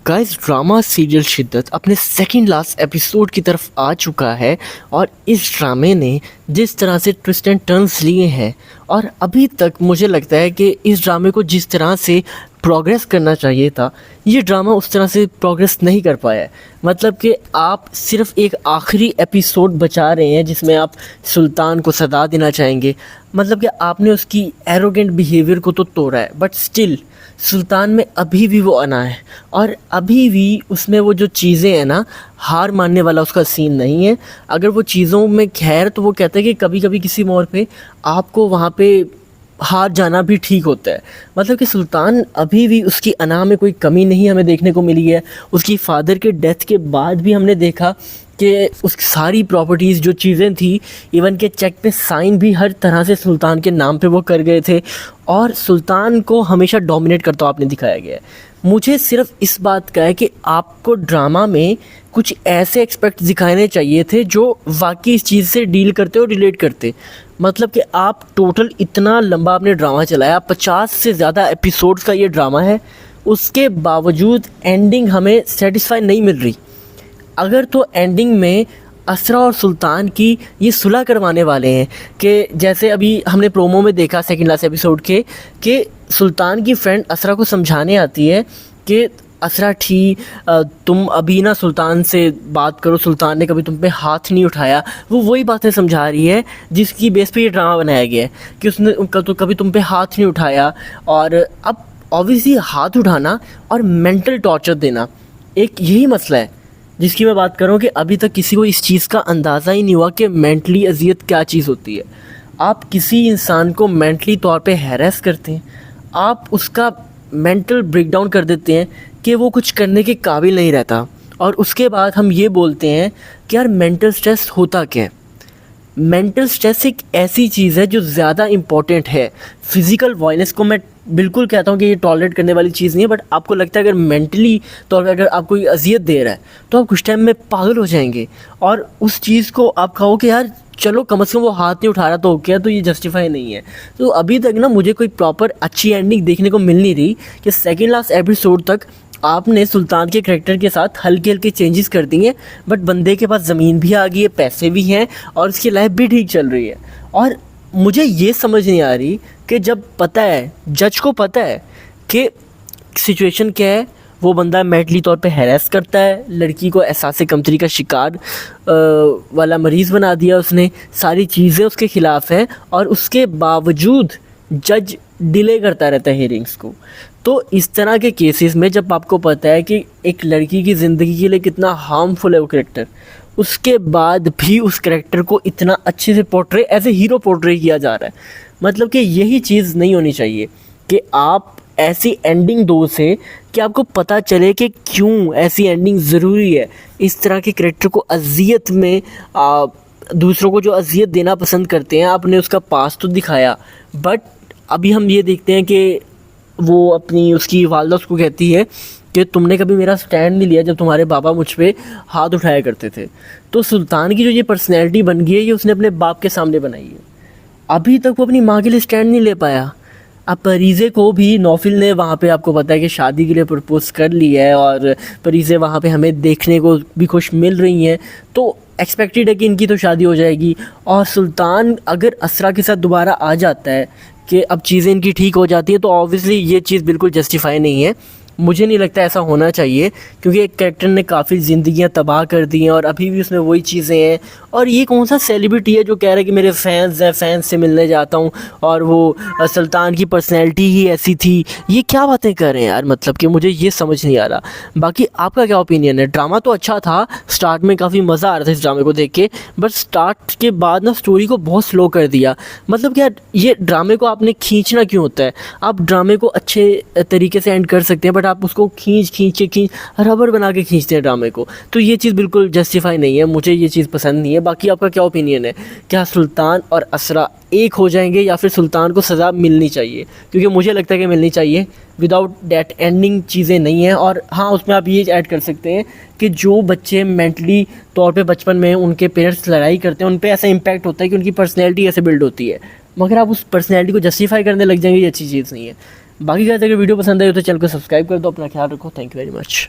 Guys drama serial शिद्दत अपने second last episode की तरफ आ चुका है और इस ड्रामे ने जिस तरह से ट्विस्ट एंड टर्न्स लिए हैं और अभी तक मुझे लगता है कि इस ड्रामे को जिस तरह से प्रोग्रेस करना चाहिए था ये ड्रामा उस तरह से प्रोग्रेस नहीं कर पाया है। मतलब कि आप सिर्फ एक आखिरी एपिसोड बचा रहे हैं जिसमें आप सुल्तान को सजा देना चाहेंगे। मतलब कि आपने उसकी एरोगेंट बिहेवियर को तो तोड़ा है बट स्टिल सुल्तान में अभी भी वो अना है और अभी भी उसमें वो जो चीज़ें हैं ना, हार मानने वाला उसका सीन नहीं है। अगर वो चीज़ों में खैर तो वो कहते हैं कि कभी कभी किसी मोड़ पे आपको वहाँ पे हार जाना भी ठीक होता है। मतलब कि सुल्तान अभी भी उसकी अना में कोई कमी नहीं हमें देखने को मिली है। उसकी फादर के डेथ के बाद भी हमने देखा कि उसकी सारी प्रॉपर्टीज़ जो चीज़ें थी, इवन के चेक पे साइन भी हर तरह से सुल्तान के नाम पे वो कर गए थे और सुल्तान को हमेशा डोमिनेट करता आपने दिखाया गया है। मुझे सिर्फ इस बात का है कि आपको ड्रामा में कुछ ऐसे एक्सपेक्ट दिखाने चाहिए थे जो वाकई इस चीज़ से डील करते और रिलेट करते। मतलब कि आप टोटल इतना लंबा आपने ड्रामा चलाया, 50 से ज़्यादा एपिसोड्स का ये ड्रामा है, उसके बावजूद एंडिंग हमें सेटिस्फाई नहीं मिल रही। अगर तो एंडिंग में असरा और सुल्तान की ये सुलह करवाने वाले हैं कि जैसे अभी हमने प्रोमो में देखा सेकंड लास्ट एपिसोड के कि सुल्तान की फ्रेंड असरा को समझाने आती है कि असरा ठीक, तुम अभी ना सुल्तान से बात करो, सुल्तान ने कभी तुम पे हाथ नहीं उठाया। वो वही बातें समझा रही है जिसकी बेस पे ये ड्रामा बनाया गया है कि उसने तो कभी तुम पे हाथ नहीं उठाया। और अब ऑब्वियसली हाथ उठाना और मेंटल टॉर्चर देना एक यही मसला है जिसकी मैं बात कर रहा हूँ कि अभी तक किसी को इस चीज़ का अंदाज़ा ही नहीं हुआ कि मेंटली अजियत क्या चीज़ होती है। आप किसी इंसान को मेंटली तौर पे हैरेस करते हैं, आप उसका मेंटल ब्रेकडाउन कर देते हैं कि वो कुछ करने के काबिल नहीं रहता और उसके बाद हम ये बोलते हैं कि यार मेंटल स्ट्रेस होता क्या है। मेंटल स्ट्रेस एक ऐसी चीज़ है जो ज़्यादा इम्पॉर्टेंट है। फिज़िकल वायलेंस को मैं बिल्कुल कहता हूँ कि ये टॉलरेट करने वाली चीज़ नहीं है, बट आपको लगता है अगर मेंटली तौर पर अगर आपको ये अजियत दे रहा है तो आप कुछ टाइम में पागल हो जाएंगे और उस चीज़ को आप कहो कि यार चलो कम से कम वो हाथ नहीं उठा रहा तो क्या, तो ये जस्टिफाई नहीं है। तो अभी तक ना मुझे कोई प्रॉपर अच्छी एंडिंग देखने को मिल नहीं रही कि सेकेंड लास्ट एपिसोड तक आपने सुल्तान के करैक्टर के साथ हल्के हल्के चेंजेस कर दिए बट बंदे के पास ज़मीन भी आ गई है, पैसे भी हैं और उसकी लाइफ भी ठीक चल रही है। और मुझे ये समझ नहीं आ रही कि जब पता है, जज को पता है कि सिचुएशन क्या है, वो बंदा मेंटली तौर पे हैरेस करता है, लड़की को एहसास कमतरी का शिकार वाला मरीज़ बना दिया उसने, सारी चीज़ें उसके ख़िलाफ़ हैं और उसके बावजूद जज डिले करता रहता है हियरिंग्स को। तो इस तरह के केसेस में जब आपको पता है कि एक लड़की की ज़िंदगी के लिए कितना हार्मफुल है वो करेक्टर, उसके बाद भी उस करेक्टर को इतना अच्छे से portray as a hero portray किया जा रहा है। मतलब कि यही चीज़ नहीं होनी चाहिए कि आप ऐसी एंडिंग दो से कि आपको पता चले कि क्यों ऐसी एंडिंग ज़रूरी है। इस तरह के करेक्टर को अजियत में दूसरों को जो अजियत देना पसंद करते हैं, आपने उसका पास तो दिखाया बट अभी हम ये देखते हैं कि वो अपनी उसकी वालदा उसको कहती है कि तुमने कभी मेरा स्टैंड नहीं लिया जब तुम्हारे बाबा मुझ पे हाथ उठाया करते थे। तो सुल्तान की जो ये पर्सनैलिटी बन गई है ये उसने अपने बाप के सामने बनाई है। अभी तक वो अपनी माँ के लिए स्टैंड नहीं ले पाया। अब परीज़े को भी नौफिल ने वहाँ पे आपको पता है कि शादी के लिए प्रपोज़ कर लिया है और परीज़े वहाँ पे हमें देखने को भी खुश मिल रही हैं, तो एक्सपेक्टेड है कि इनकी तो शादी हो जाएगी। और सुल्तान अगर असरा के साथ दोबारा आ जाता है कि अब चीज़ें इनकी ठीक हो जाती है तो ऑब्वियसली ये चीज़ बिल्कुल जस्टिफाई नहीं है। मुझे नहीं लगता ऐसा होना चाहिए क्योंकि एक कैरेक्टर ने काफ़ी ज़िंदगियां तबाह कर दी हैं और अभी भी उसमें वही चीज़ें हैं। और ये कौन सा सेलिब्रिटी है जो कह रहा है कि मेरे फैंस हैं, फैंस से मिलने जाता हूँ और वो सुल्तान की पर्सनैलिटी ही ऐसी थी। ये क्या बातें कर रहे हैं यार, मतलब कि मुझे ये समझ नहीं आ रहा। बाकी आपका क्या ओपिनियन है? ड्रामा तो अच्छा था, स्टार्ट में काफ़ी मज़ा आ रहा था इस ड्रामे को देख के, बट स्टार्ट के बाद ना स्टोरी को बहुत स्लो कर दिया। मतलब क्या ये ड्रामे को आपने खींचना क्यों होता है? आप ड्रामे को अच्छे तरीके से एंड कर सकते हैं बट आप उसको खींच रबर बना के खींचते हैं ड्रामे को, तो ये चीज़ बिल्कुल जस्टिफाई नहीं है। मुझे ये चीज़ पसंद नहीं है। बाकी आपका क्या ओपिनियन है? क्या सुल्तान और असरा एक हो जाएंगे या फिर सुल्तान को सज़ा मिलनी चाहिए? क्योंकि मुझे लगता है कि मिलनी चाहिए। विदाउट डैट एंडिंग चीज़ें नहीं हैं। और हाँ, उसमें आप ये ऐड कर सकते हैं कि जो बच्चे मेंटली तौर पे बचपन में उनके पेरेंट्स लड़ाई करते हैं उन पे ऐसा इम्पैक्ट होता है कि उनकी पर्सनैलिटी ऐसे बिल्ड होती है, मगर आप उस पर्सनैलिटी को जस्टिफाई करने लग जाएंगे, ये अच्छी चीज़ नहीं है। बाकी अगर वीडियो पसंद आई हो तो चैनल को सब्सक्राइब कर दो। अपना ख्याल रखो। Thank you very much.